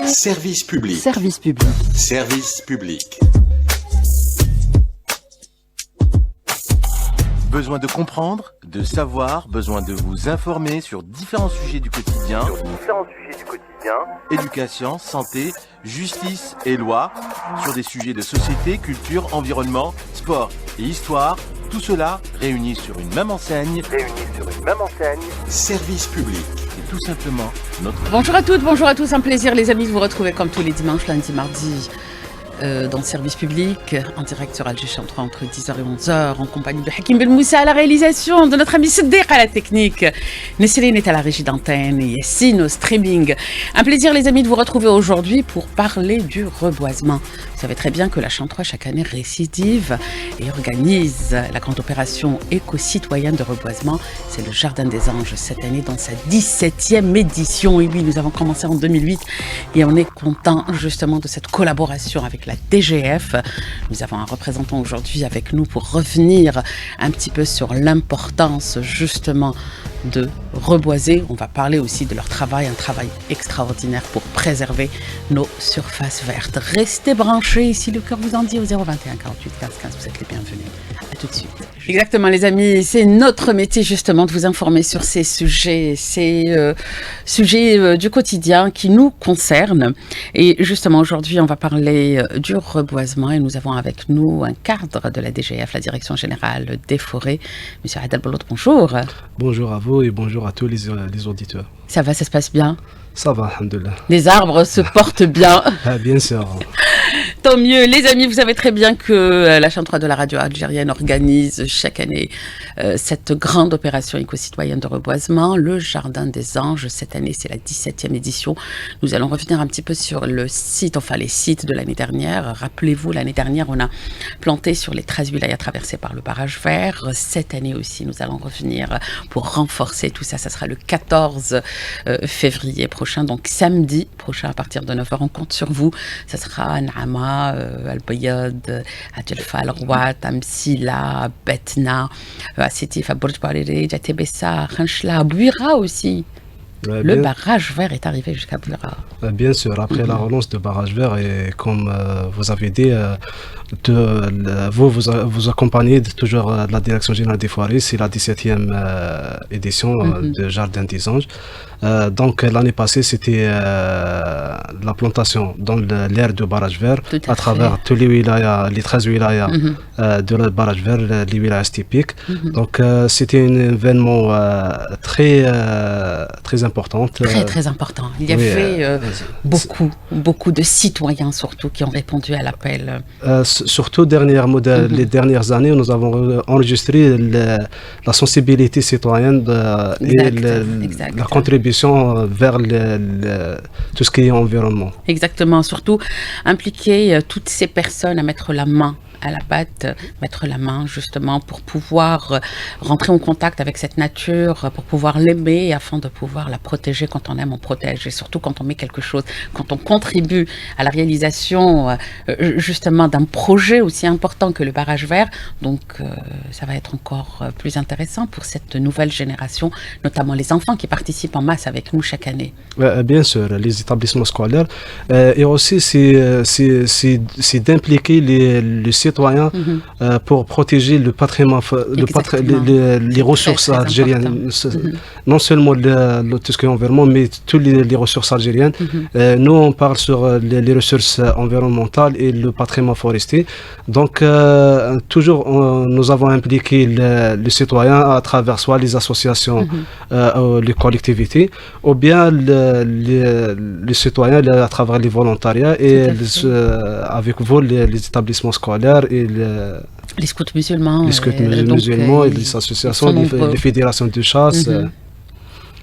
Service public. Service public. Service public. Besoin de comprendre, de savoir, besoin de vous informer sur différents sujets du quotidien. Éducation, santé, justice et loi, sur des sujets de société, culture, environnement, sport et histoire. Tout cela réuni sur une même enseigne. Service public. C'est tout simplement notre... Bonjour à toutes, bonjour à tous, un plaisir les amis de vous retrouver comme tous les dimanches, lundi, mardi, dans le service public, en direct sur Alger 3 entre 10h et 11h, en compagnie de Hakim Belmoussa à la réalisation, de notre ami Siddiq à la technique, Nesseline est à la régie d'antenne et Yassine au streaming. Un plaisir les amis de vous retrouver aujourd'hui pour parler du reboisement. Vous savez très bien que la Champ 3 chaque année récidive et organise la grande opération éco-citoyenne de reboisement. C'est le Jardin des Anges cette année dans sa 17e édition. Et oui, nous avons commencé en 2008 et on est content justement de cette collaboration avec la DGF. Nous avons un représentant aujourd'hui avec nous pour revenir un petit peu sur l'importance justement de reboiser. On va parler aussi de leur travail, un travail extraordinaire pour préserver nos surfaces vertes. Restez branchés, si le cœur vous en dit, au 021 48 15 15, vous êtes les bienvenus. À tout de suite. Exactement les amis, c'est notre métier justement de vous informer sur ces sujets, sujets du quotidien qui nous concernent. Et justement aujourd'hui on va parler du reboisement et nous avons avec nous un cadre de la DGF, la Direction Générale des Forêts. Monsieur Adel Bolot, bonjour. Bonjour à vous et bonjour à tous les auditeurs. Ça va, ça se passe bien? Ça va, alhamdoulilah. Les arbres se portent bien. Ah, bien sûr. Tant mieux. Les amis, vous savez très bien que la Champ 3 de la radio algérienne organise chaque année cette grande opération éco-citoyenne de reboisement, le Jardin des Anges. Cette année, c'est la 17e édition. Nous allons revenir un petit peu sur le site, enfin les sites de l'année dernière. Rappelez-vous, l'année dernière, on a planté sur les 13 wilayas traversées par le barrage vert. Cette année aussi, nous allons revenir pour renforcer tout ça. Ça sera le 14 février prochain, donc samedi prochain à partir de 9h. On compte sur vous. Ça sera Naama, Al-Bayad, Adjelfa, Al-Rouat, Amsila, Betna, Asetif, Bourj Bariri, Jatebessa, Khanchla, Bouira aussi. Le barrage vert est arrivé jusqu'à Bouira. Bien sûr, après la relance de barrage vert, et comme vous avez dit, vous accompagnez toujours la Direction Générale des Forêts, c'est la 17e édition de Jardin des Anges. Donc l'année passée, c'était la plantation dans l'aire de barrage vert à travers tous les wilayas, les 13 wilayas de le barrage vert, les wilayas typiques. Donc c'était un événement très important. Très important. Il y avait beaucoup de citoyens surtout qui ont répondu à l'appel. Surtout les dernières années, nous avons enregistré la sensibilité citoyenne et la contribution vers tout ce qui est environnement. Exactement, surtout impliquer toutes ces personnes à mettre la main à la pâte, mettre la main justement pour pouvoir rentrer en contact avec cette nature, pour pouvoir l'aimer afin de pouvoir la protéger. Quand on aime, on protège, et surtout quand on met quelque chose, quand on contribue à la réalisation justement d'un projet aussi important que le barrage vert. Donc ça va être encore plus intéressant pour cette nouvelle génération, notamment les enfants qui participent en masse avec nous chaque année. Bien sûr, les établissements scolaires, et aussi c'est d'impliquer les citoyens pour protéger le patrimoine, les ressources algériennes, non seulement tout ce qui est environnement, mais toutes les ressources algériennes. Nous, on parle sur les ressources environnementales et le patrimoine forestier. Donc, toujours, nous avons impliqué les citoyens à travers soit les associations, les collectivités, ou bien les citoyens à travers les volontariats et avec vous, les établissements scolaires et les scouts musulmans, et les associations, les fédérations de chasse.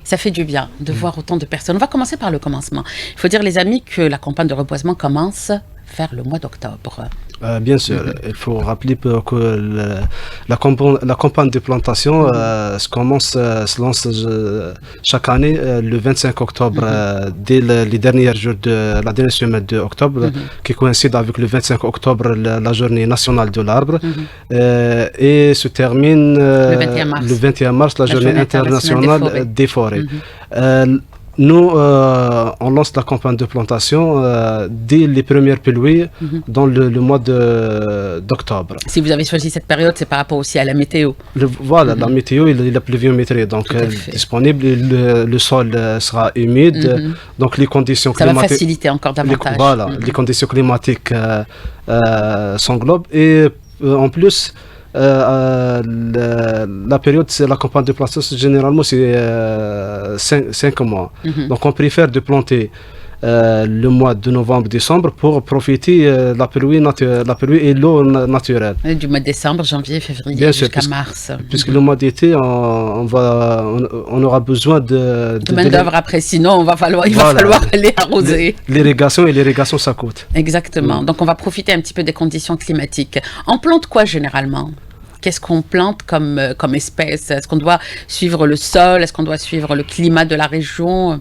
Ça fait du bien de voir autant de personnes. On va commencer par le commencement. Il faut dire, les amis, que la campagne de reboisement commence vers le mois d'octobre. Bien sûr, il faut rappeler que la campagne de plantation se lance chaque année le 25 octobre, dès les derniers jours de la dernière semaine d'octobre, qui coïncide avec le 25 octobre, la journée nationale de l'arbre, et se termine le 21 mars, la journée internationale des forêts. Nous, on lance la campagne de plantation dès les premières pluies dans le mois d'octobre. Si vous avez choisi cette période, c'est par rapport aussi à la météo. Voilà, la météo et la pluviométrie donc disponible. Le sol sera humide, donc les conditions climatiques... Ça va faciliter encore davantage. Les conditions climatiques s'englobent et en plus... la période, c'est la campagne de plantation, généralement c'est 5 mois. Donc on préfère de planter le mois de novembre-décembre pour profiter la pluie et l'eau naturelle. Du mois de décembre, janvier, février jusqu'à mars. Puisque le mois d'été, on aura besoin de main d'œuvre après, sinon il va falloir aller arroser. L'irrigation, ça coûte. Exactement. Donc on va profiter un petit peu des conditions climatiques. On plante quoi généralement ? Qu'est-ce qu'on plante comme espèce? Est-ce qu'on doit suivre le sol? Est-ce qu'on doit suivre le climat de la région?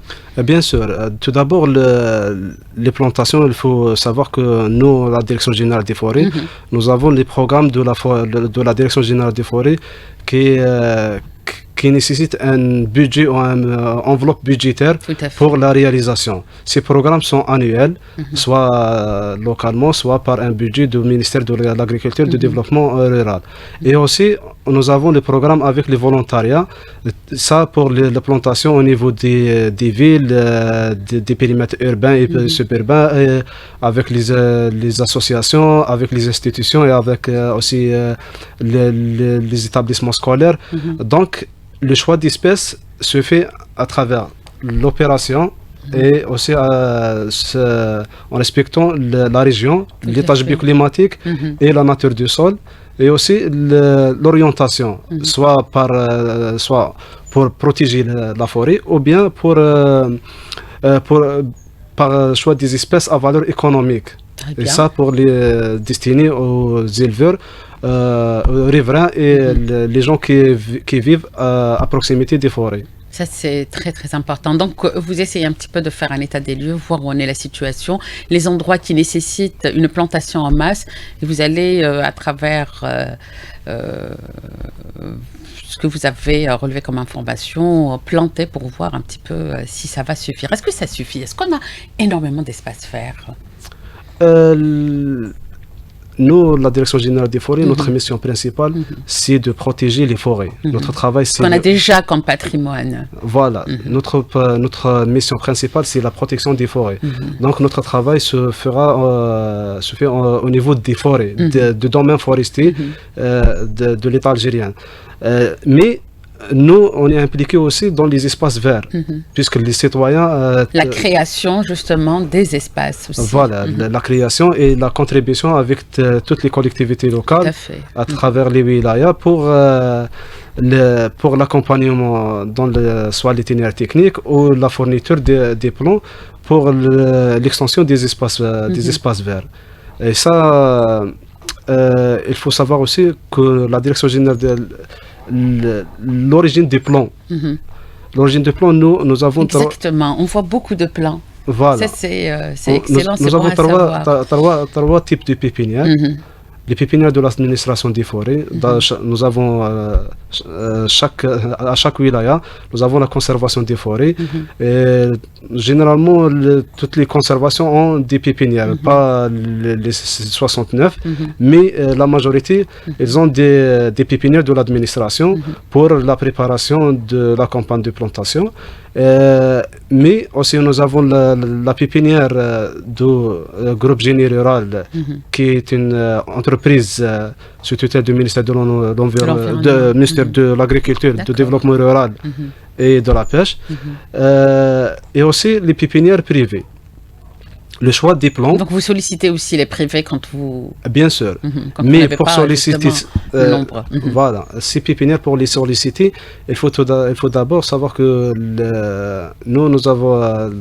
Bien sûr. Tout d'abord, les plantations, il faut savoir que nous, la Direction Générale des Forêts, nous avons les programmes de la Direction Générale des Forêts qui nécessitent un budget ou une enveloppe budgétaire pour la réalisation. Ces programmes sont annuels, soit localement, soit par un budget du ministère de l'Agriculture et du Développement rural. Et aussi, nous avons le programme avec les volontariats, ça pour la plantation au niveau des villes, des périmètres urbains et suburbains, avec les associations, avec les institutions et avec aussi les établissements scolaires. Donc, le choix d'espèces se fait à travers l'opération et aussi en respectant la région, l'état bioclimatique et la nature du sol, et aussi l'orientation, soit pour protéger la forêt ou bien par choix des espèces à valeur économique. Et ça pour les destiner aux éleveurs, aux riverains et les gens qui vivent à proximité des forêts. Ça, c'est très, très important. Donc, vous essayez un petit peu de faire un état des lieux, voir où en est la situation, les endroits qui nécessitent une plantation en masse, et vous allez, à travers ce que vous avez relevé comme information, planter pour voir un petit peu si ça va suffire. Est-ce que ça suffit? Est-ce qu'on a énormément d'espace vert? Nous, la Direction Générale des Forêts, notre mission principale, c'est de protéger les forêts. Notre travail, c'est... Qu'on a déjà comme patrimoine. Voilà. Notre mission principale, c'est la protection des forêts. Donc, notre travail se fait au niveau des forêts, de domaines forestiers de l'État algérien. Mais nous, on est impliqués aussi dans les espaces verts, puisque les citoyens... la création, justement, des espaces aussi. Voilà, la création et la contribution avec toutes les collectivités locales à travers les wilayas pour l'accompagnement dans soit l'itinéraire technique ou la fourniture des plans pour l'extension des espaces verts. Et ça, il faut savoir aussi que la Direction Générale l'origine des plans. L'origine des plans, nous avons... Exactement, on voit beaucoup de plans. Voilà. Ça, c'est excellent, c'est bon à savoir. Trois types de pépinières. Les pépinières de l'administration des forêts, nous avons à chaque wilaya, nous avons la conservation des forêts. Et généralement, toutes les conservations ont des pépinières, pas les 69, mais la majorité, ils ont des pépinières de l'administration pour la préparation de la campagne de plantation. Mais aussi nous avons la pépinière du groupe Génie Rural, qui est une entreprise sous tutelle du ministère de ministère de l'Agriculture, du Développement Rural et de la Pêche, et aussi les pépinières privées. le choix des plans. Donc vous sollicitez aussi les privés quand vous... Bien sûr. Quand vous Mais n'avez pour pas, solliciter le nombre. voilà, ces pépinières, pour les solliciter, il faut d'abord savoir que nous avons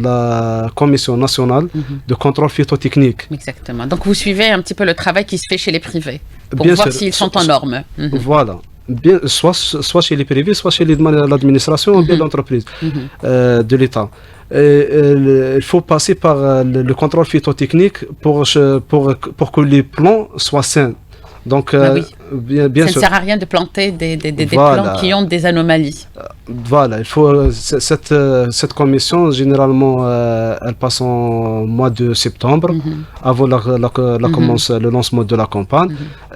la Commission nationale de contrôle phytotechnique. Exactement. Donc vous suivez un petit peu le travail qui se fait chez les privés pour Bien voir sûr. s'ils sont en normes. Voilà. Bien, soit chez les privés, soit chez l'administration ou bien l'entreprise de l'État. Il faut passer par le contrôle phytotechnique pour que les plants soient sains. Donc, Oui. bien Ça sûr. ne sert à rien de planter des Voilà. plants qui ont des anomalies. Voilà, il faut cette commission généralement elle passe en mois de septembre avant le lancement de la campagne.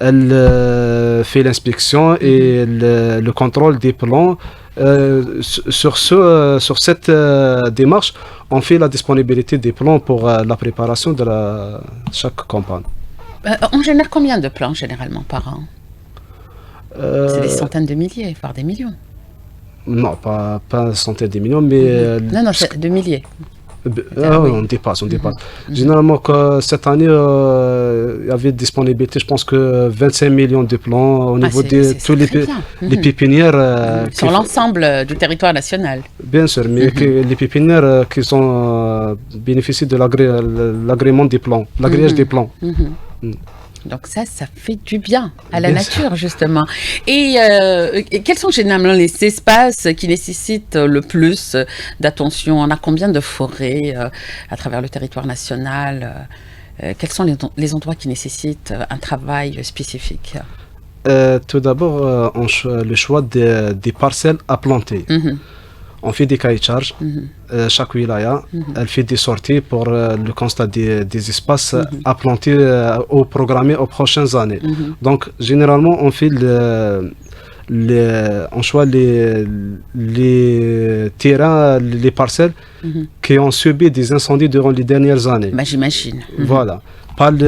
Elle fait l'inspection et le contrôle des plans. Sur cette démarche, on fait la disponibilité des plans pour la préparation de chaque campagne. On génère combien de plants généralement par an? C'est des centaines de milliers, voire des millions. Non, pas centaines de millions, mais Non, c'est de milliers. Oui. On dépasse. Généralement, cette année, il y avait disponibilité, je pense que 25 millions de plants au niveau de tous les pépinières. Sur l'ensemble du territoire national. Bien sûr, mais les pépinières qui ont bénéficié de l'agrément des plants, l'agréage des plants. Donc ça fait du bien à la Bien nature, justement. Et quels sont généralement les espaces qui nécessitent le plus d'attention? On a combien de forêts à travers le territoire national? Quels sont les endroits qui nécessitent un travail spécifique? Tout d'abord, le choix des parcelles à planter. On fait des cahiers de charges. Chaque wilaya, elle fait des sorties pour le constat des espaces à planter ou programmer aux prochaines années. Donc, généralement, on fait on choisit les terrains, les parcelles qui ont subi des incendies durant les dernières années. Bah, j'imagine. Voilà. Pas la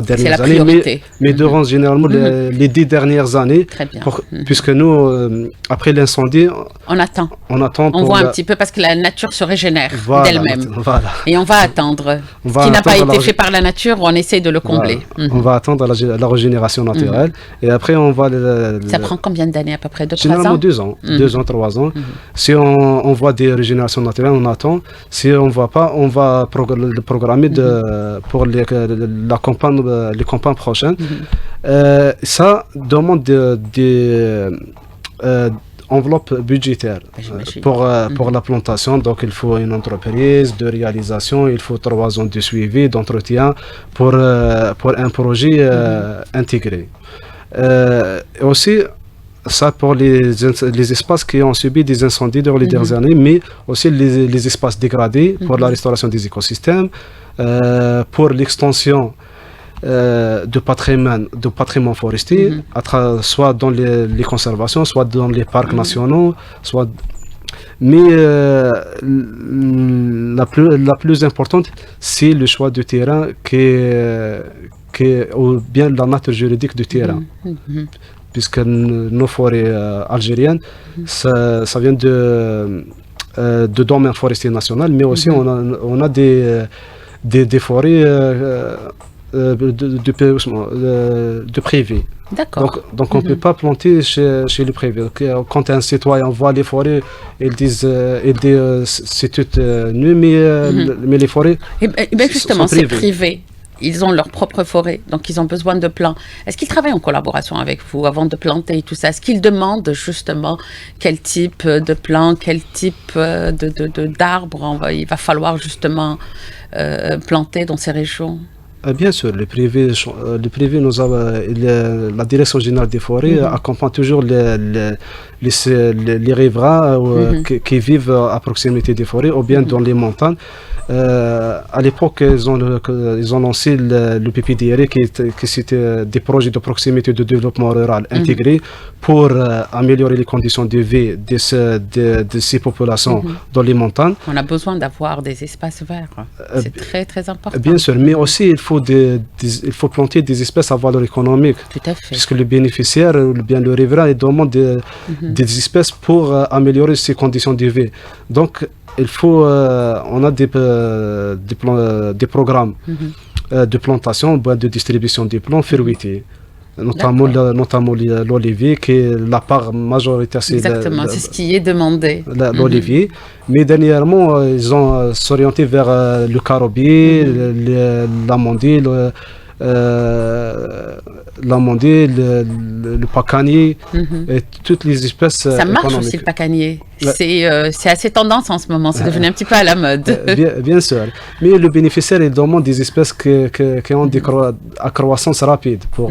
dernière la année, priorité. mais durant généralement les 10 dernières années. Très bien. Puisque nous, après l'incendie, on attend. On voit un petit peu parce que la nature se régénère d'elle-même. Voilà. Et on va attendre. Ce qui n'a pas été fait par la nature, on essaye de le combler. Voilà. On va attendre la régénération naturelle. Et après, on va... Ça prend combien d'années à peu près? 2-3 ans? Généralement 2 ans. 2 ans, 3 ans. Si on voit des régénérations naturelles, on attend. Si on ne voit pas, on va le programmer pour les campagnes prochaines. Ça demande des enveloppes budgétaires pour la plantation. Donc, il faut une entreprise de réalisation, il faut 3 ans de suivi, d'entretien pour un projet intégré. Et aussi, ça pour les espaces qui ont subi des incendies dans les dernières années, mais aussi les espaces dégradés pour la restauration des écosystèmes, pour l'extension de patrimoine forestier, soit dans les conservations, soit dans les parcs nationaux, mais la plus importante, c'est le choix du terrain ou bien la nature juridique du terrain. Puisque nos forêts algériennes, ça vient de domaine forestier national, mais aussi on a des forêts de privés. D'accord. Donc on ne peut pas planter chez les privés. Quand un citoyen voit les forêts, il dit c'est tout nu, mais les forêts et bien justement, sont c'est privé. Ils ont leur propre forêt, donc ils ont besoin de plants. Est-ce qu'ils travaillent en collaboration avec vous avant de planter et tout ça? Est-ce qu'ils demandent justement quel type de plants, quel type d'arbres il va falloir justement planter dans ces régions? Bien sûr, les privés, la direction générale des forêts accompagne toujours les riverains qui vivent à proximité des forêts ou bien dans les montagnes. À l'époque, ils ont lancé le PPDR, qui c'était des projets de proximité de développement rural intégrés pour améliorer les conditions de vie de ces populations dans les montagnes. On a besoin d'avoir des espaces verts. C'est très, très important. Bien sûr, mais aussi il faut planter des espèces à valeur économique. Tout à fait. Puisque le bénéficiaire, ou bien le riverain, il demande des espèces pour améliorer ses conditions de vie. Donc, on a des programmes de plantation, de distribution des plants fruitiers. Notamment l'olivier, qui est la part majoritaire. Exactement, c'est ce qui est demandé. L'olivier. Mais dernièrement, ils ont s'orienté vers le carobier, l'amandier, le pacanier, et toutes les espèces. Ça marche aussi le pacanier. C'est assez tendance en ce moment, c'est devenu un petit peu à la mode. Bien sûr. Mais le bénéficiaire, il demande des espèces qui ont des croissance rapide pour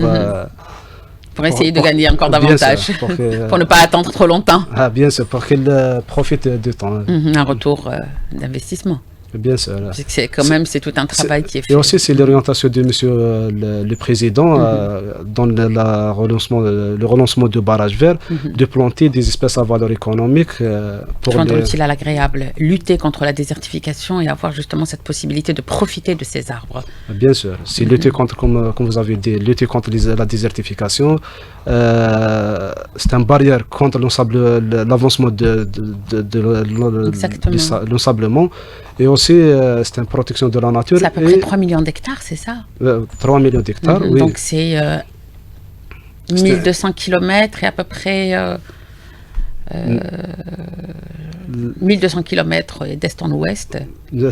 essayer de gagner encore davantage, pour ne pas attendre trop longtemps. Ah, bien sûr, pour qu'il profite du temps. Un retour d'investissement. Bien sûr. C'est tout un travail qui est fait. Et aussi, c'est l'orientation de Monsieur le Président dans le relancement de barrages verts, de planter des espèces à valeur économique. Pour joindre l'utile à l'agréable, lutter contre la désertification et avoir justement cette possibilité de profiter de ces arbres. Bien sûr. C'est lutter contre, comme vous avez dit, lutter contre la désertification. C'est une barrière contre l'avancement de l'ensablement. Et aussi, c'est une protection de la nature. C'est à peu près 3 millions d'hectares, c'est ça 3 millions d'hectares, oui. Donc c'est 1200 km et à peu près 1200 km d'est en ouest.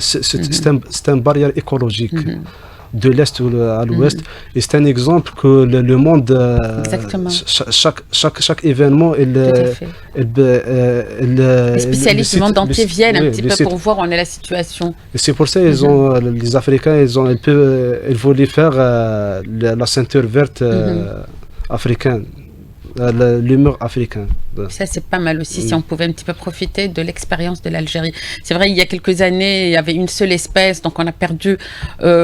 C'est une barrière écologique. De l'est à l'ouest, et c'est un exemple que le monde, chaque événement, les spécialistes du monde entier viennent un petit peu pour voir où en est la situation. Et c'est pour ça les Africains, ils voulaient faire la ceinture verte africaine. L'humour africain. Ça, c'est pas mal aussi, si on pouvait un petit peu profiter de l'expérience de l'Algérie. C'est vrai, il y a quelques années, il y avait une seule espèce, donc on a perdu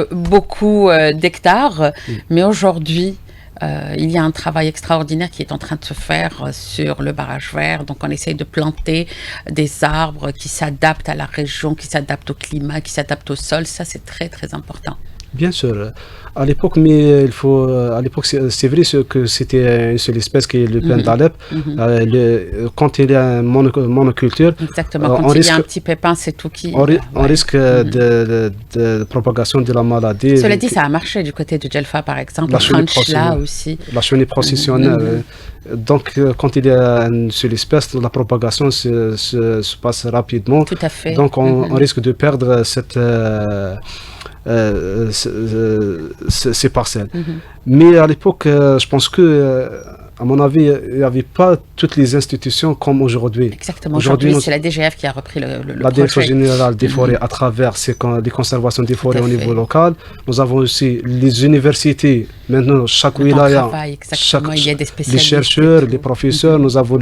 beaucoup d'hectares. Mais aujourd'hui, il y a un travail extraordinaire qui est en train de se faire sur le barrage vert. Donc on essaye de planter des arbres qui s'adaptent à la région, qui s'adaptent au climat, qui s'adaptent au sol. Ça, c'est très, très important. Bien sûr. À l'époque, mais à l'époque, c'est vrai que c'était une seule espèce qui est le pin d'Alep. Quand il y a une monoculture, exactement. Quand il y a un petit pépin, c'est tout qui. On risque de propagation de la maladie. Cela dit, ça a marché du côté de Djelfa, par exemple. La chenille aussi. La chenille processionnelle. Donc, quand il y a une seule espèce, la propagation se passe rapidement. Tout à fait. Donc, on risque de perdre ces parcelles. Mais à l'époque, je pense que, à mon avis, il n'y avait pas toutes les institutions comme aujourd'hui. Exactement. Aujourd'hui, c'est la DGF qui a repris le la Direction générale des forêts à travers les conservations des forêts au niveau local. Nous avons aussi les universités. Maintenant, chaque wilaya, il y a des spécialistes, les chercheurs, les professeurs. Nous avons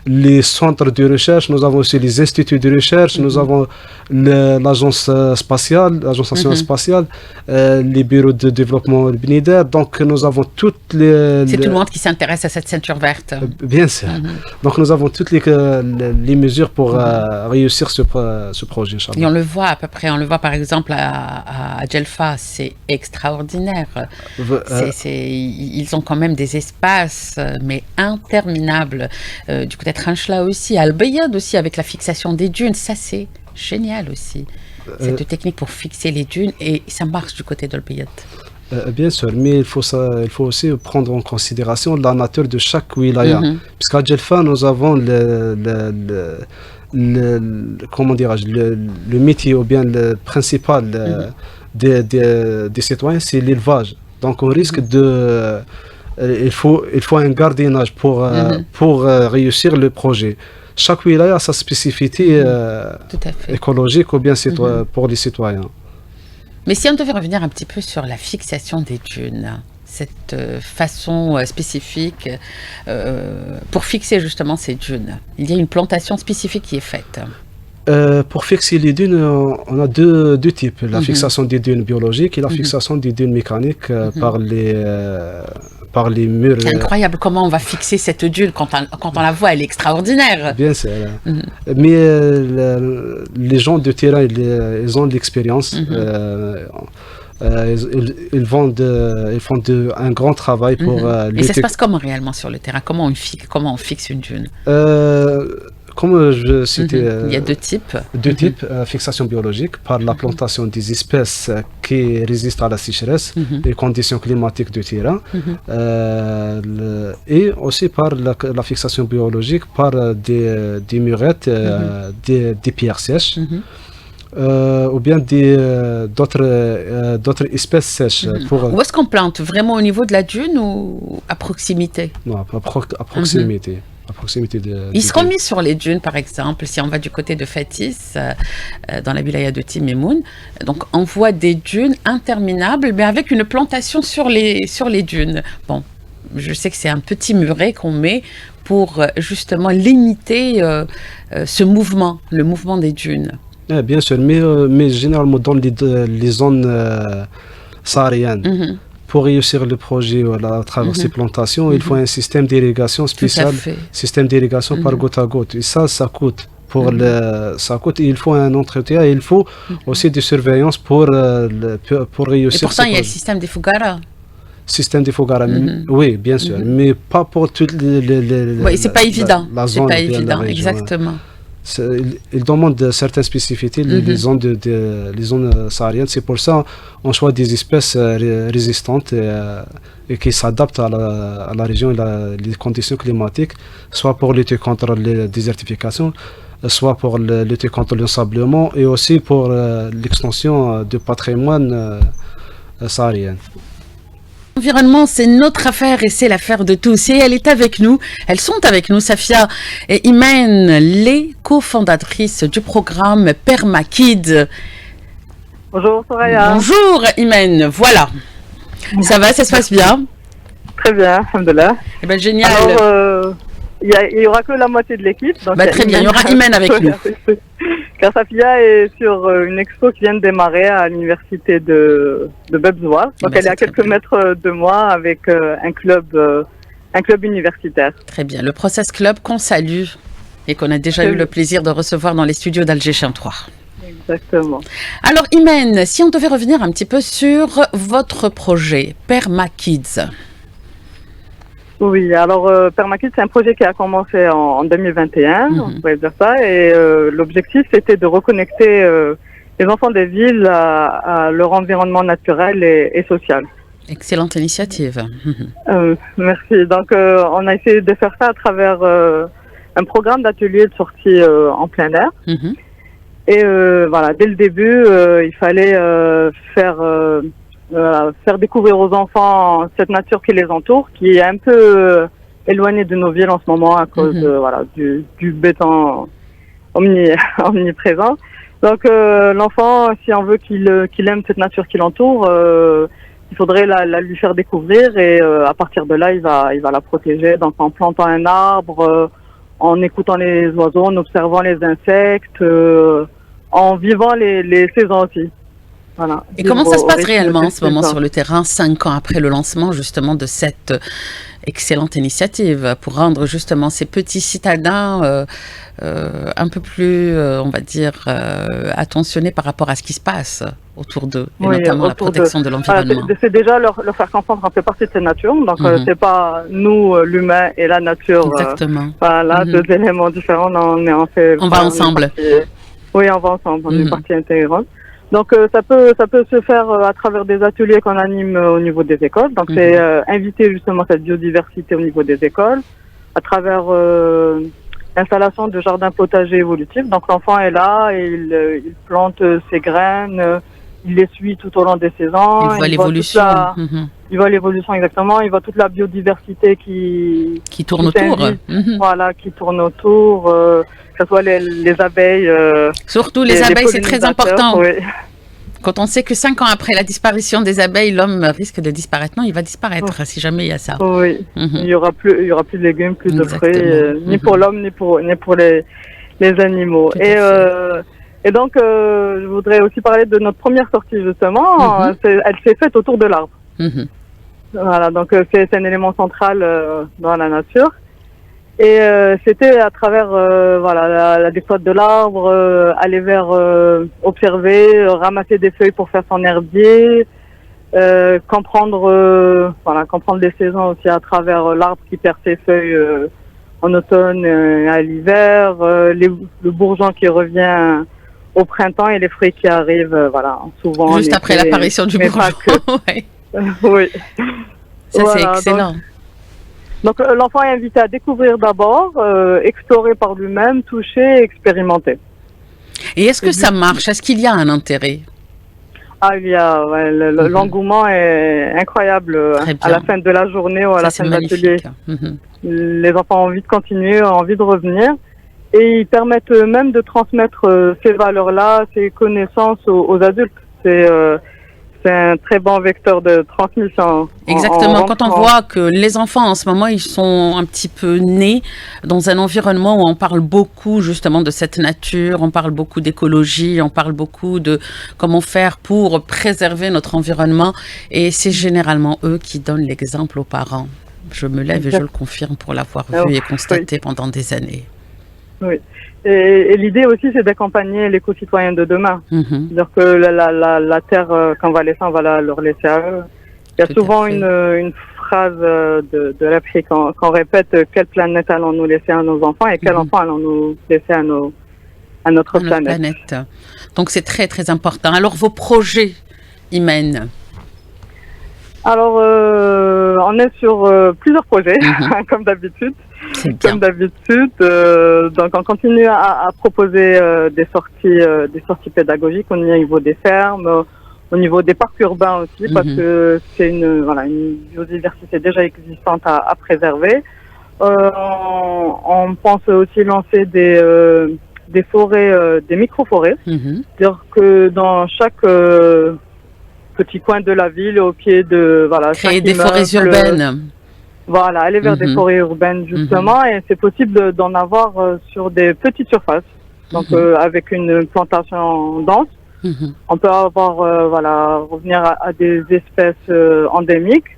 les centres de recherche. Nous avons aussi les instituts de recherche. Nous avons l'agence spatiale, l'agence spatiale, les bureaux de développement urbanisme. Donc, nous avons toutes les... C'est tout le monde qui s'intéresse à cette ceinture verte. Bien sûr. Donc, nous avons toutes les mesures pour réussir ce projet. Et on le voit à peu près. On le voit, par exemple, à Djelfa. C'est extraordinaire. Ils ont quand même des espaces, mais interminables. Du côté de Tranchla aussi, à Al-Bayad aussi, avec la fixation des dunes. Ça, c'est génial aussi. Cette technique pour fixer les dunes, et ça marche du côté d'Al-Bayad. Bien sûr, mais il faut aussi prendre en considération la nature de chaque wilaya. Puisqu'à Djelfa, nous avons comment dirais-je, le métier ou bien le principal des citoyens, c'est l'élevage. Donc on risque il faut un gardiennage pour réussir le projet. Chaque wilaya a sa spécificité écologique ou bien pour les citoyens. Mais si on devait revenir un petit peu sur la fixation des dunes, cette façon spécifique pour fixer justement ces dunes, il y a une plantation spécifique qui est faite. Pour fixer les dunes, on a deux types. La fixation des dunes biologiques et la fixation des dunes mécaniques par les murs. C'est incroyable comment on va fixer cette dune quand on la voit, elle est extraordinaire. Bien sûr. Mais les gens de terrain, ils ont de l'expérience. Ils font un grand travail pour Et ça se passe comment réellement sur le terrain? Comment on fixe une dune? Comme je citais, Il y a deux types. deux types, fixation biologique par la plantation des espèces qui résistent à la sécheresse, les conditions climatiques du terrain, et aussi par la fixation biologique par des murettes, des pierres sèches. Ou bien d'autres espèces sèches. Où est-ce qu'on plante? Vraiment au niveau de la dune ou à proximité? Non, à proximité. À proximité Ils seront mis sur les dunes, par exemple, si on va du côté de Fatis, dans la wilaya de Timimoun. Donc, on voit des dunes interminables, mais avec une plantation sur les dunes. Bon, je sais que c'est un petit muret qu'on met pour justement limiter ce mouvement, le mouvement des dunes. Bien sûr, mais généralement dans les zones sahariennes, pour réussir le projet à travers ces plantations, il faut un système d'irrigation spécial, système d'irrigation par goutte à goutte. Et ça coûte. Ça coûte, il faut un entretien et il faut aussi des surveillances pour réussir. Et pourtant, il y a le système des Fougara. Système des Fougara, oui, bien sûr, mais pas pour toutes les oui, c'est pas évident. C'est pas évident, exactement. Il demande certaines spécificités, les zones sahariennes. C'est pour ça qu'on choisit des espèces résistantes et qui s'adaptent à la région et les conditions climatiques, soit pour lutter contre la désertification, soit pour lutter contre l'ensablement et aussi pour l'extension du patrimoine saharien. L'environnement, c'est notre affaire et c'est l'affaire de tous. Et elle est avec nous, elles sont avec nous, Safia et Imen, les cofondatrices du programme Permakids. Bonjour Soraya. Bonjour Imen, voilà. Ça va, ça se passe bien? Très bien, alhamdoulilah. Eh ben, génial. Alors, il n'y aura que la moitié de l'équipe. Très bien, il y aura Imen avec nous. Car Safia est sur une expo qui vient de démarrer à l'université de Bebzoar. Donc elle est à quelques mètres de moi avec un club universitaire. Très bien, le Process Club qu'on salue et qu'on a déjà eu le plaisir de recevoir dans les studios d'Alger 3. Exactement. Alors Imen, si on devait revenir un petit peu sur votre projet Permakids. Oui, alors Permakids, c'est un projet qui a commencé en 2021, on pourrait dire ça, et l'objectif c'était de reconnecter les enfants des villes à leur environnement naturel et social. Excellente initiative. Merci. Donc on a essayé de faire ça à travers un programme d'atelier de sortie en plein air. Et voilà, dès le début, il fallait faire découvrir aux enfants cette nature qui les entoure, qui est un peu éloignée de nos villes en ce moment à cause du béton omniprésent. Donc l'enfant, si on veut qu'il aime cette nature qui l'entoure, il faudrait la lui faire découvrir et à partir de là, il va la protéger. Donc en plantant un arbre, en écoutant les oiseaux, en observant les insectes, en vivant les saisons aussi. Voilà. Et comment ça se passe réellement en ce moment sur le terrain, 5 ans après le lancement justement de cette excellente initiative pour rendre justement ces petits citadins un peu plus, on va dire, attentionnés par rapport à ce qui se passe autour d'eux, et notamment la protection de l'environnement. Voilà, c'est déjà leur faire comprendre qu'on fait partie de cette nature, donc c'est pas nous, l'humain et la nature. Exactement. Voilà, deux éléments différents, on va ensemble. Oui, on va ensemble, on est partie intégrante. Donc ça peut se faire à travers des ateliers qu'on anime au niveau des écoles. Donc c'est inviter justement cette biodiversité au niveau des écoles à travers l'installation de jardins potagers évolutifs. Donc l'enfant est là et il plante ses graines, il les suit tout au long des saisons. Il voit l'évolution. Il voit l'évolution exactement. Il voit toute la biodiversité qui tourne autour. Voilà, qui tourne autour. Que ce soit les abeilles. Surtout les abeilles, c'est très important. Oui. Quand on sait que 5 ans après la disparition des abeilles, l'homme risque de disparaître. Non, il va disparaître si jamais il y a ça. Oui, il y aura plus de légumes, plus de fruits, ni pour l'homme, ni pour les animaux. Et donc, je voudrais aussi parler de notre première sortie, justement. Elle s'est faite autour de l'arbre. Voilà, donc c'est un élément central dans la nature. Et c'était à travers la découverte de l'arbre, aller vers observer, ramasser des feuilles pour faire son herbier, comprendre les saisons aussi à travers l'arbre qui perd ses feuilles en automne et à l'hiver, le bourgeon qui revient au printemps et les fruits qui arrivent, voilà, souvent. Juste après l'apparition du bourgeon. Ouais. Oui. Ça, voilà, c'est excellent. Donc l'enfant est invité à découvrir d'abord, explorer par lui-même, toucher, expérimenter. Et est-ce que ça marche? Est-ce qu'il y a un intérêt? Ah, il y a, l'engouement est incroyable à la fin de la journée ou à la fin de l'atelier. Les enfants ont envie de continuer, ont envie de revenir. Et ils permettent même de transmettre ces valeurs-là, ces connaissances aux adultes. C'est un très bon vecteur de transmission. Exactement. Quand on voit que les enfants, en ce moment, ils sont un petit peu nés dans un environnement où on parle beaucoup, justement, de cette nature, on parle beaucoup d'écologie, on parle beaucoup de comment faire pour préserver notre environnement. Et c'est généralement eux qui donnent l'exemple aux parents. Je me lève et je le confirme pour l'avoir vu et constaté pendant des années. Oui. Et l'idée aussi, c'est d'accompagner l'éco-citoyen de demain. C'est-à-dire que la terre qu'on va laisser, on va leur laisser à eux. Il y a souvent une phrase de l'Afrique qu'on répète, quelle planète allons-nous laisser à nos enfants et quel enfant allons-nous laisser à notre planète. Donc c'est très très important. Alors vos projets, Imen? Alors, on est sur plusieurs projets, comme d'habitude. Comme d'habitude, donc on continue à proposer des sorties pédagogiques au niveau des fermes, au niveau des parcs urbains aussi, parce que c'est une biodiversité déjà existante à préserver. On pense aussi lancer des forêts, des micro-forêts, c'est-à-dire que dans chaque petit coin de la ville, au pied de créer des forêts urbaines. Voilà, aller vers des forêts urbaines justement, et c'est possible d'en avoir sur des petites surfaces. Donc avec une plantation dense, on peut avoir revenir à des espèces endémiques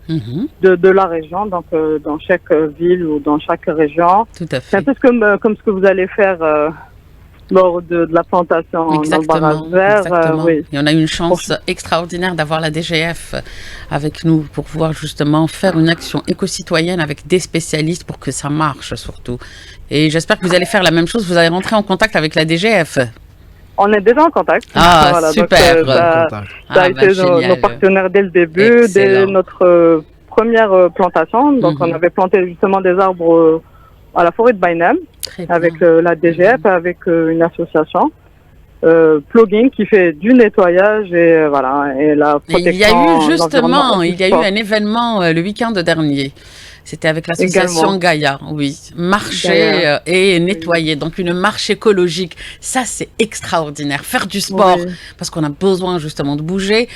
de la région, donc dans chaque ville ou dans chaque région. Tout à fait. C'est un peu comme ce que vous allez faire lors de la plantation dans le barrage vert. Oui. Et on a eu une chance extraordinaire d'avoir la DGF avec nous pour pouvoir justement faire une action éco-citoyenne avec des spécialistes pour que ça marche surtout. Et j'espère que vous allez faire la même chose, vous allez rentrer en contact avec la DGF. On est déjà en contact. Ah, super. Donc, ça a été nos partenaires dès le début, dès notre première plantation. Donc on avait planté justement des arbres à la forêt de Baïnem, avec la DGF, avec une association, Plugin, qui fait du nettoyage et la protection. Il y a eu un événement le week-end dernier. C'était avec l'association Gaïa, oui. Marcher et nettoyer, donc une marche écologique. Ça, c'est extraordinaire. Faire du sport, parce qu'on a besoin justement de bouger.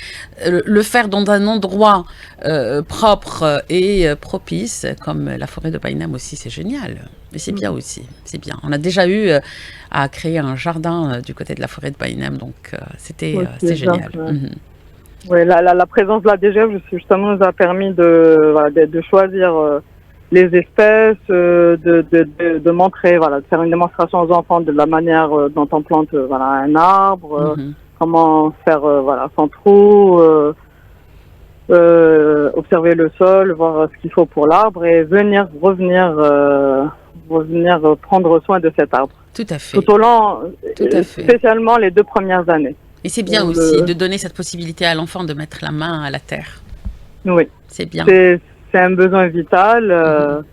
Le faire dans un endroit propre et propice, comme la forêt de Baïnem aussi, c'est génial. Mais c'est bien aussi, c'est bien. On a déjà eu à créer un jardin du côté de la forêt de Baïnem, donc c'était génial. Oui, la présence de la DGF justement nous a permis de choisir les espèces, de montrer, de faire une démonstration aux enfants de la manière dont on plante un arbre, comment faire son trou, observer le sol, voir ce qu'il faut pour l'arbre et revenir prendre soin de cet arbre. Tout à fait. Tout au long, spécialement les 2 premières années. Et c'est bien aussi de donner cette possibilité à l'enfant de mettre la main à la terre. Oui. C'est bien. C'est un besoin vital,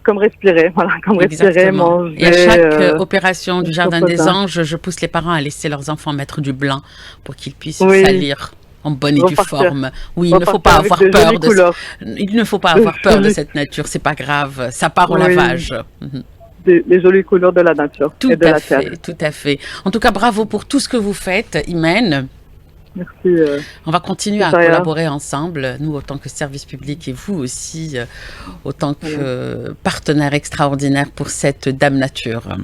comme respirer, respirer, manger. Et à chaque opération du Jardin des Anges, je pousse les parents à laisser leurs enfants mettre du blanc pour qu'ils puissent salir en bonne et due forme. Oui, il ne faut pas avoir peur il ne faut pas avoir peur de cette nature, c'est pas grave, ça part au lavage. Les jolies couleurs de la nature et de la terre. Tout à fait. En tout cas, bravo pour tout ce que vous faites, Imen. Merci. On va continuer à collaborer ensemble, nous, autant que service public et vous aussi, autant que partenaire extraordinaire pour cette Dame Nature.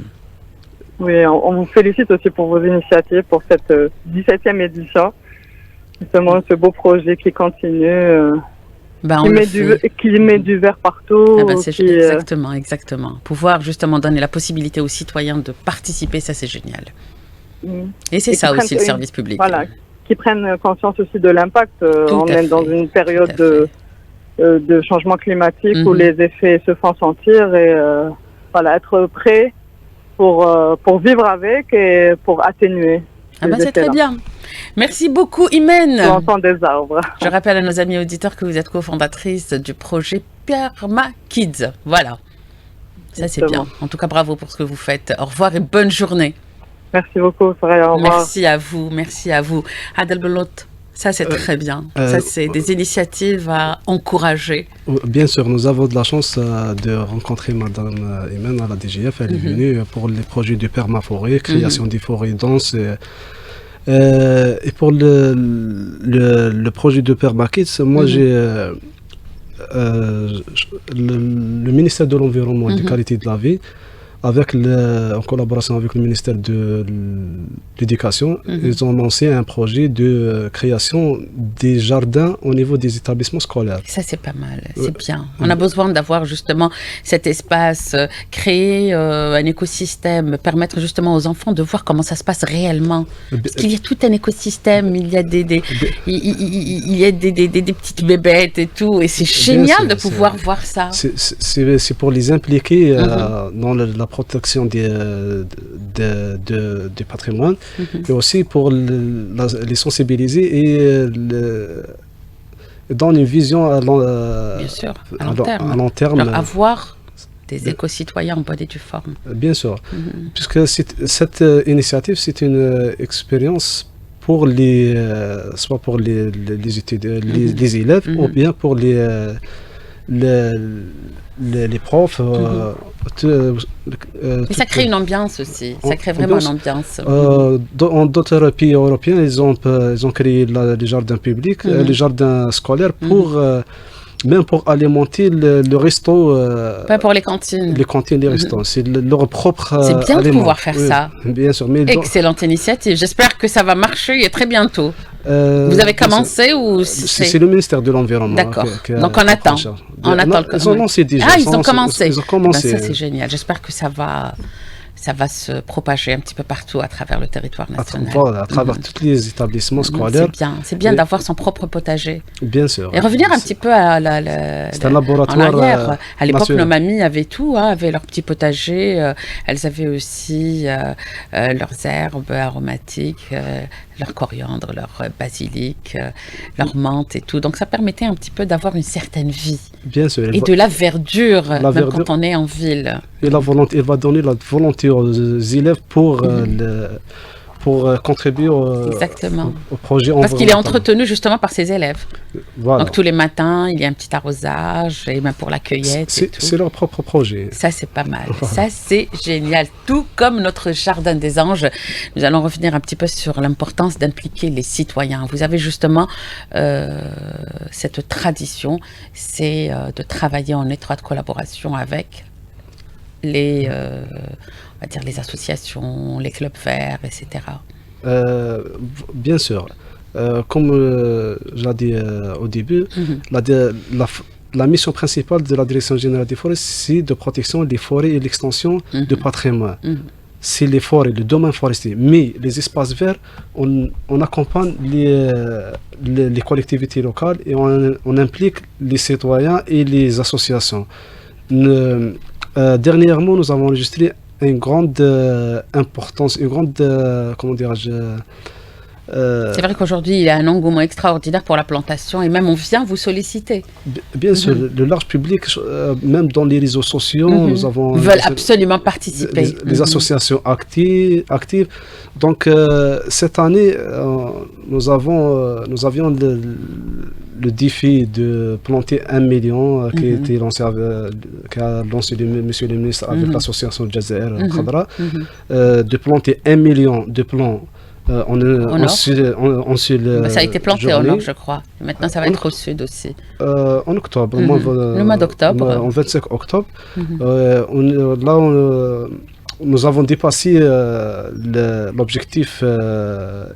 Oui, on vous félicite aussi pour vos initiatives, pour cette 17e édition. Justement, ce beau projet qui continue. Qui met du vert partout. Exactement. Pouvoir justement donner la possibilité aux citoyens de participer, ça c'est génial. Et c'est ça aussi le service public. Voilà, qui prennent conscience aussi de l'impact. On est dans une période de changement climatique où les effets se font sentir et voilà, être prêt pour vivre avec et pour atténuer. Ah bah c'est très bien. Merci beaucoup, Imen. L'entend des arbres. Je rappelle à nos amis auditeurs que vous êtes cofondatrice du projet Perma Kids. Voilà. Ça, c'est bien. En tout cas, bravo pour ce que vous faites. Au revoir et bonne journée. Merci beaucoup, Soraya. Au revoir. Merci à vous. Merci à vous. Adel Belot, ça, c'est très bien. Ça, c'est des initiatives à encourager. Bien sûr, nous avons de la chance de rencontrer Madame Imen à la DGF. Elle est venue pour les projets de permaforêt, création des forêts denses. Et pour le projet de Permakids, moi le ministère de l'Environnement et de Qualité de la Vie, en collaboration avec le ministère de l'Éducation, ils ont lancé un projet de création des jardins au niveau des établissements scolaires. Ça, c'est pas mal, c'est bien. On a besoin d'avoir justement cet espace, créer un écosystème, permettre justement aux enfants de voir comment ça se passe réellement. Parce qu'il y a tout un écosystème, il y a des petites bébêtes et tout, et c'est génial de pouvoir voir ça. C'est pour les impliquer dans la protection du patrimoine, et aussi pour les sensibiliser et donner une vision à long terme. Alors, avoir des éco-citoyens en bonne et due forme. Bien sûr, puisque cette initiative, c'est une expérience pour soit pour les étudiants, les élèves, ou bien pour les profs. Et ça crée une ambiance aussi, ça crée vraiment une ambiance. Dans d'autres pays européens, ils ont créé les jardins publics, les jardins scolaires même pour alimenter le resto. Pas pour les cantines. Les cantines, les restaurants. C'est leur propre. C'est bien de pouvoir faire ça. Bien sûr. Mais excellente initiative. J'espère que ça va marcher et très bientôt. Vous avez commencé ou c'est le ministère de l'Environnement. D'accord. Donc on attend. On attend. Ils ont lancé déjà. Ah, ils ont commencé. Ils ont commencé. Ça, c'est génial. J'espère que ça va se propager un petit peu partout à travers le territoire national. À travers tous les établissements scolaires. C'est bien d'avoir son propre potager. Bien sûr. Et revenir un petit peu à c'est un laboratoire. En arrière. À l'époque, nos mamies avaient tout, avaient leur petit potager. Elles avaient aussi leurs herbes aromatiques, leur coriandre, leur basilic, leur menthe et tout. Donc ça permettait un petit peu d'avoir une certaine vie. Bien sûr. Et de la verdure, même quand on est en ville. Et la volonté, elle va donner la volonté aux élèves pour contribuer au projet. Parce qu'il est entretenu justement par ses élèves. Voilà. Donc tous les matins, il y a un petit arrosage, et même pour la cueillette. C'est leur propre projet. Ça, c'est pas mal. Ça, c'est génial. Tout comme notre Jardin des Anges. Nous allons revenir un petit peu sur l'importance d'impliquer les citoyens. Vous avez justement cette tradition, c'est de travailler en étroite collaboration avec les associations, les clubs verts, etc. Bien sûr. Comme j'ai dit au début, la mission principale de la Direction générale des forêts, c'est de protection des forêts et l'extension du patrimoine. C'est les forêts, le domaine forestier. Mais les espaces verts, on accompagne les collectivités locales et on implique les citoyens et les associations. Dernièrement, nous avons enregistré une grande importance, comment dirais-je. C'est vrai qu'aujourd'hui, il y a un engouement extraordinaire pour la plantation et même on vient vous solliciter. Bien sûr, le large public, même dans les réseaux sociaux, nous avons... Ils veulent absolument participer. Les associations actives. Donc, cette année, nous avions le défi de planter 1 million qui a lancé monsieur le ministre avec l'association Jazair Khadra, de planter 1 million de plants ça a été planté au nord, je crois. Maintenant, ça va être au sud aussi. En octobre. Le mois d'octobre. En 25 octobre. Nous avons dépassé l'objectif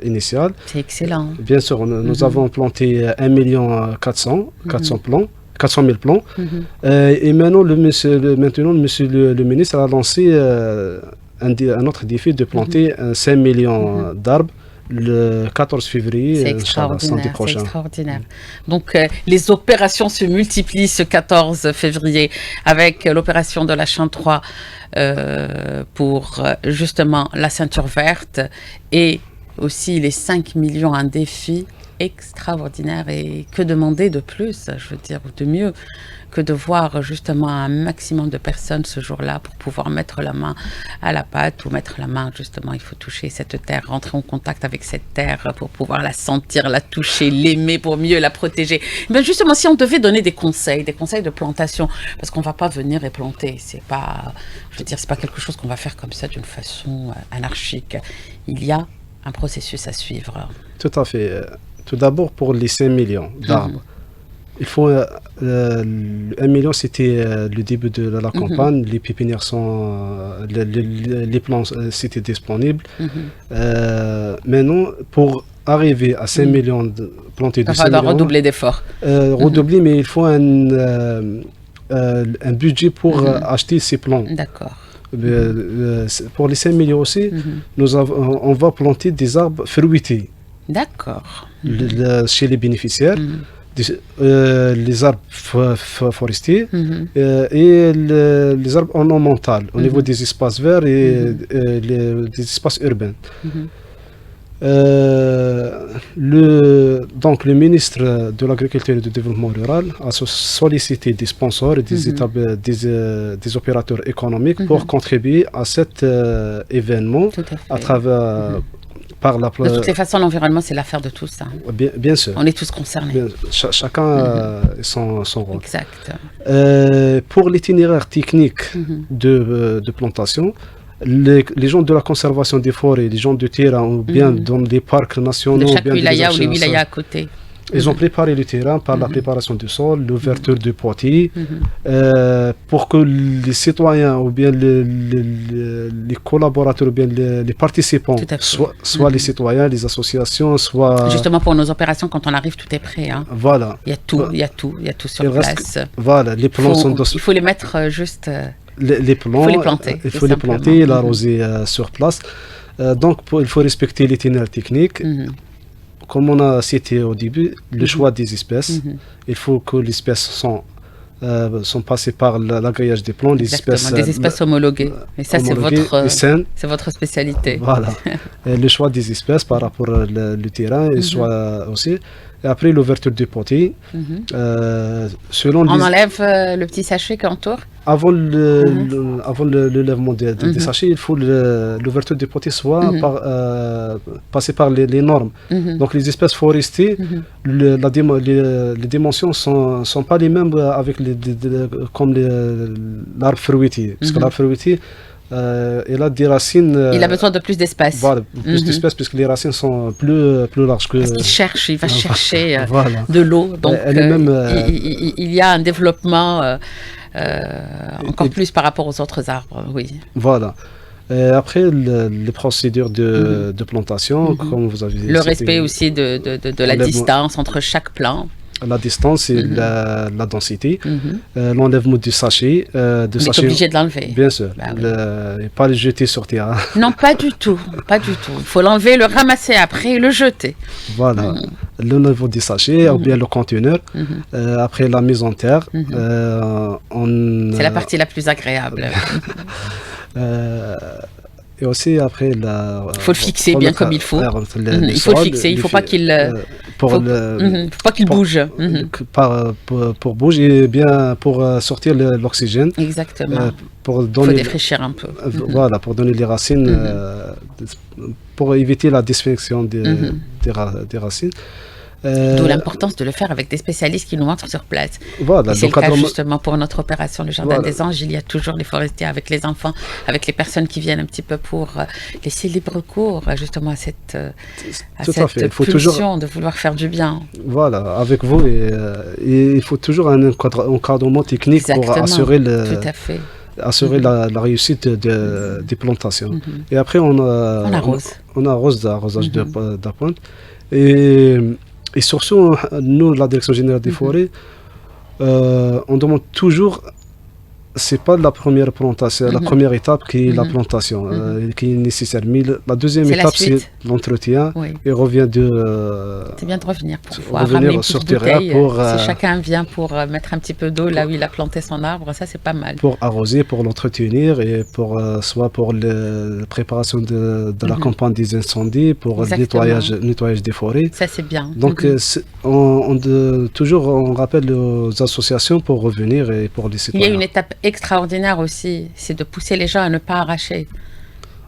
initial. C'est excellent. Bien sûr, nous avons planté 1 400 000 plants. Et maintenant, le monsieur le ministre a lancé un autre défi de planter 5 millions d'arbres le 14 février, C'est Inch'Allah, samedi extraordinaire, c'est prochain. extraordinaire. Donc, les opérations se multiplient ce 14 février avec l'opération de la Chaîne 3 pour justement la ceinture verte et aussi les 5 millions, un défi extraordinaire. Et que demander de plus, je veux dire, de mieux que de voir justement un maximum de personnes ce jour-là pour pouvoir mettre la main à la pâte ou mettre la main, justement, il faut toucher cette terre, rentrer en contact avec cette terre pour pouvoir la sentir, la toucher, l'aimer pour mieux la protéger. Mais justement, si on devait donner des conseils de plantation, parce qu'on ne va pas venir et planter, c'est pas, je veux dire, c'est pas quelque chose qu'on va faire comme ça d'une façon anarchique. Il y a un processus à suivre. Tout à fait. Tout d'abord, pour les 5 millions d'arbres. Il faut 1 million, c'était le début de la campagne. Les pépinières sont, les plants, c'était disponible. Maintenant, pour arriver à 5 millions de plantés de 5 millions, on va redoubler d'efforts. Redoubler, mais il faut un budget pour acheter ces plants. D'accord. Pour les 5 millions aussi, on va planter des arbres fruités. D'accord. Chez les bénéficiaires. Les arbres forestiers et les arbres ornementaux au niveau des espaces verts et des espaces urbains. Donc le ministre de l'Agriculture et du Développement Rural a sollicité des sponsors et des opérateurs économiques pour contribuer à cet événement à travers... De toutes les façons, l'environnement, c'est l'affaire de tous. Hein. Bien sûr. On est tous concernés. Chacun son rôle. Exact. Pour l'itinéraire technique de plantation, les gens de la conservation des forêts, les gens de terrain, ou bien dans des parcs nationaux, de chaque wilaya ou les wilayas à côté. Ils ont préparé le terrain par la préparation du sol, l'ouverture de potiers, pour que les citoyens ou bien les collaborateurs ou bien les participants, soit les citoyens, les associations, soit... Justement pour nos opérations, quand on arrive, tout est prêt. Hein. Voilà. Il y a tout sur place. Voilà, les plants sont... Il faut les mettre juste... Les plants, il faut les planter, l'arroser sur place. Donc, il faut respecter l'itinéraire technique. Comme on a cité au début, le choix des espèces. Il faut que les espèces sont passées par l'agréage des plants. Des espèces homologuées. Et ça, c'est votre spécialité. Voilà. Le choix des espèces par rapport au terrain, et soit aussi. Et après, l'ouverture du potier. On enlève le petit sachet qui entoure. Avant le lèvement des sachets, il faut l'ouverture du potier soit passer par les normes. Donc les espèces forestières, les dimensions ne sont pas les mêmes avec comme l'arbre fruitier. Parce que l'arbre fruitier, il a des racines... il a besoin de plus d'espace. Voilà, plus d'espace puisque les racines sont plus larges que... Parce qu'il va chercher de l'eau. Donc il y a un développement encore plus par rapport aux autres arbres, oui. Voilà. Après, les procédures de plantation, comme vous avez dit... Le respect aussi de la distance entre chaque plant. La distance et la densité, l'enlèvement du sachet. On est obligé de l'enlever. Bien sûr, et pas le jeter sur terre. Non, pas du tout, pas du tout. Il faut l'enlever, le ramasser après et le jeter. Voilà, le niveau du sachet ou bien le conteneur. Après la mise en terre, c'est la partie la plus agréable. Et aussi après il faut le fixer bien comme il faut. Il faut le fixer, il ne faut pas qu'il bouge. Pour bouger, bien pour sortir l'oxygène. Exactement. Il faut défraîchir un peu. Voilà, pour donner les racines, pour éviter la dispersion des racines. D'où l'importance de le faire avec des spécialistes qui nous montrent sur place. Voilà, c'est le cas justement pour notre opération Le Jardin des Anges. Il y a toujours les forestiers avec les enfants, avec les personnes qui viennent un petit peu pour laisser libre cours justement à cette pulsion de vouloir faire du bien. Voilà, avec vous, et il faut toujours un encadrement technique pour assurer la réussite des plantations. Et après, on arrose d'arrosage d'appointe. Et surtout, nous, la Direction Générale des Forêts, on demande toujours c'est pas la première plantation, la première étape qui est la plantation, qui est nécessaire. Mais la deuxième étape, c'est l'entretien. Oui. Et revient de. C'est bien de revenir pour pouvoir ramener une petite bouteille. Si chacun vient pour mettre un petit peu d'eau là où il a planté son arbre, ça c'est pas mal. Pour arroser, pour l'entretenir et pour soit pour la préparation de la campagne des incendies, pour le nettoyage des forêts. Ça c'est bien. Donc toujours on rappelle aux associations pour revenir et pour les citoyens. Il y a une étape extraordinaire aussi, c'est de pousser les gens à ne pas arracher.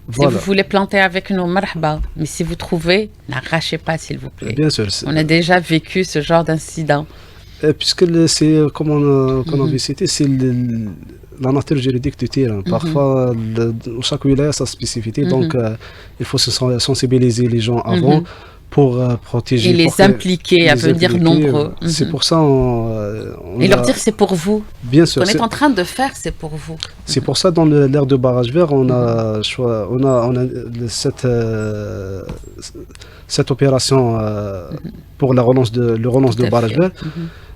Voilà. Si vous voulez planter avec nous, marhaba. Mais si vous trouvez, n'arrachez pas s'il vous plaît. Bien sûr. On a déjà vécu ce genre d'incident. Puisque c'est, comme on avait cité, c'est la nature juridique du terrain. Parfois, chaque wilaya a sa spécificité, donc il faut sensibiliser les gens avant. Pour protéger. Et les impliquer, à venir nombreux. C'est pour ça et leur dire c'est pour vous. Bien sûr. Ce qu'on est en train de faire, c'est pour vous. C'est pour ça, dans l'ère de barrage vert, on a cette opération pour le relance de barrage vert.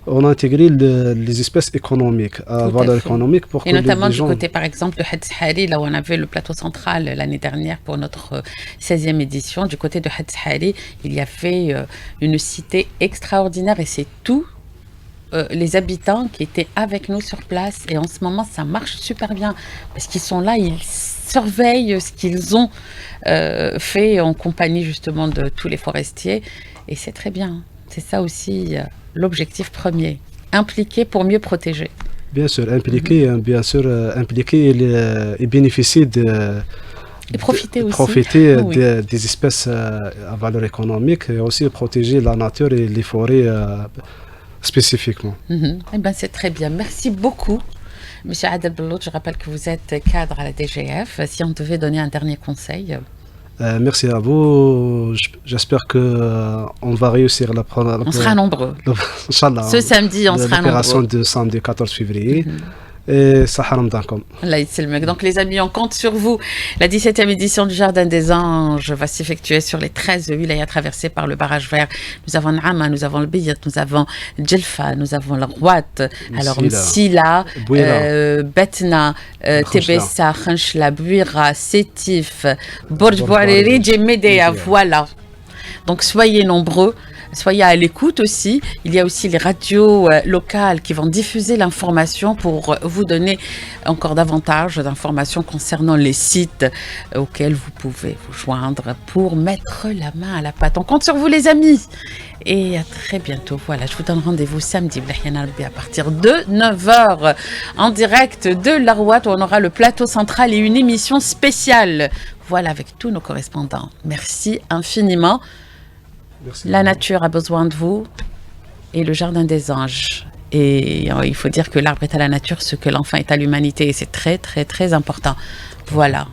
On a intégré les espèces économiques à valeur économique pour et notamment du côté par exemple de Had Sahari, là où on avait le plateau central l'année dernière pour notre 16e édition, du côté de Had Sahari, il y avait une cité extraordinaire et c'est tout les habitants qui étaient avec nous sur place et en ce moment ça marche super bien parce qu'ils sont là, ils surveillent ce qu'ils ont fait en compagnie justement de tous les forestiers et c'est très bien. C'est ça aussi l'objectif premier. Impliquer pour mieux protéger. Bien sûr, impliquer et bénéficier et profiter aussi. Des espèces à valeur économique et aussi protéger la nature et les forêts spécifiquement. Eh ben, c'est très bien. Merci beaucoup. Monsieur Adel Bellout, je rappelle que vous êtes cadre à la DGF. Si on devait donner un dernier conseil. Merci à vous. J'espère qu'on va réussir on sera nombreux. Inch'Allah. Ce samedi, on sera nombreux. L'opération de samedi 14 février. Et Sahara Mdankom. Donc les amis, on compte sur vous. La 17e édition du Jardin des Anges va s'effectuer sur les 13 wilayas traversées par le barrage vert. Nous avons Nama, nous avons le Biyat, nous avons Djelfa, nous avons la Rouat, alors Msila, Betna, Tebessa, Khanchla, Bouira, Sétif, Borj Bouariri, Djemedea, voilà. Donc soyez nombreux. Soyez à l'écoute aussi. Il y a aussi les radios locales qui vont diffuser l'information pour vous donner encore davantage d'informations concernant les sites auxquels vous pouvez vous joindre pour mettre la main à la pâte. On compte sur vous les amis. Et à très bientôt. Voilà, je vous donne rendez-vous samedi à partir de 9h en direct de la Rouat où on aura le plateau central et une émission spéciale. Voilà, avec tous nos correspondants. Merci infiniment. Merci. La nature a besoin de vous et le Jardin des Anges. Et il faut dire que l'arbre est à la nature ce que l'enfant est à l'humanité et c'est très très très important. Voilà.